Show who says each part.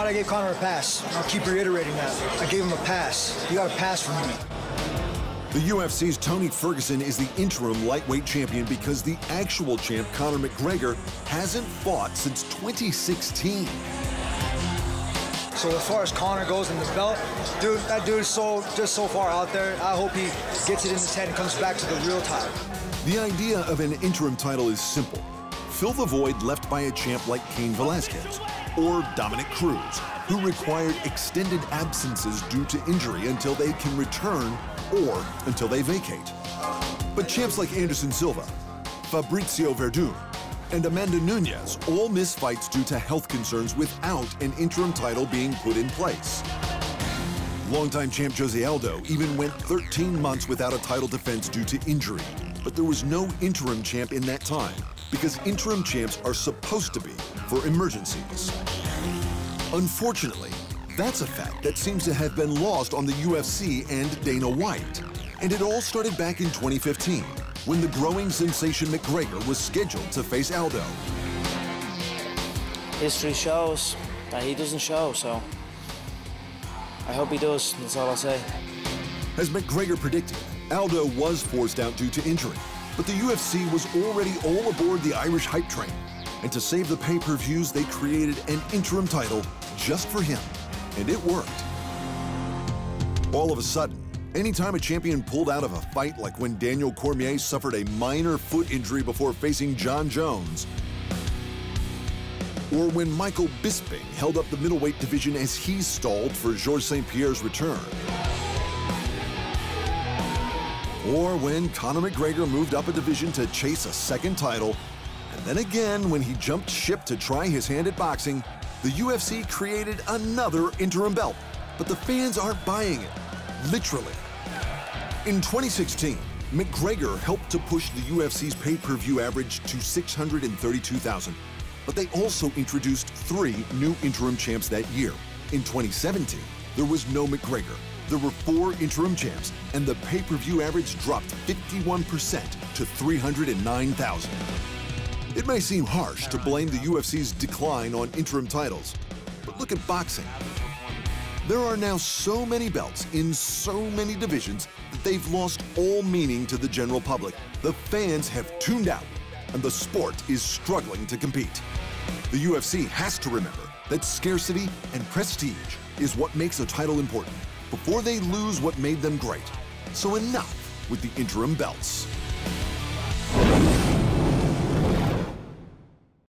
Speaker 1: thought I gave Conor a pass. I'll keep reiterating that. I gave him a pass. You got a pass from me.
Speaker 2: The UFC's Tony Ferguson is the interim lightweight champion because the actual champ, Conor McGregor, hasn't fought since 2016.
Speaker 1: So as far as Conor goes in the belt, dude, that dude is just so far out there. I hope he gets it in his head and comes back to the real title.
Speaker 2: The idea of an interim title is simple. Fill the void left by a champ like Cain Velasquez or Dominic Cruz, who required extended absences due to injury until they can return or until they vacate. But champs like Anderson Silva, Fabricio Verdun, and Amanda Nunes all miss fights due to health concerns without an interim title being put in place. Longtime champ Jose Aldo even went 13 months without a title defense due to injury. But there was no interim champ in that time because interim champs are supposed to be for emergencies. Unfortunately, that's a fact that seems to have been lost on the UFC and Dana White. And it all started back in 2015, when the growing sensation McGregor was scheduled to face Aldo.
Speaker 3: History shows that he doesn't show, so I hope he does, that's all I'll say.
Speaker 2: As McGregor predicted, Aldo was forced out due to injury, but the UFC was already all aboard the Irish hype train. And to save the pay-per-views, they created an interim title just for him, and it worked. All of a sudden, anytime a champion pulled out of a fight, like when Daniel Cormier suffered a minor foot injury before facing John Jones, or when Michael Bisping held up the middleweight division as he stalled for Georges St. Pierre's return, or when Conor McGregor moved up a division to chase a second title, and then again when he jumped ship to try his hand at boxing, the UFC created another interim belt. But the fans aren't buying it, literally. In 2016, McGregor helped to push the UFC's pay-per-view average to 632,000. But they also introduced 3 new interim champs that year. In 2017, there was no McGregor. There were 4 interim champs, and the pay-per-view average dropped 51% to 309,000. It may seem harsh to blame the UFC's decline on interim titles, but look at boxing. There are now so many belts in so many divisions that they've lost all meaning to the general public. The fans have tuned out, and the sport is struggling to compete. The UFC has to remember that scarcity and prestige is what makes a title important before they lose what made them great. So enough with the interim belts.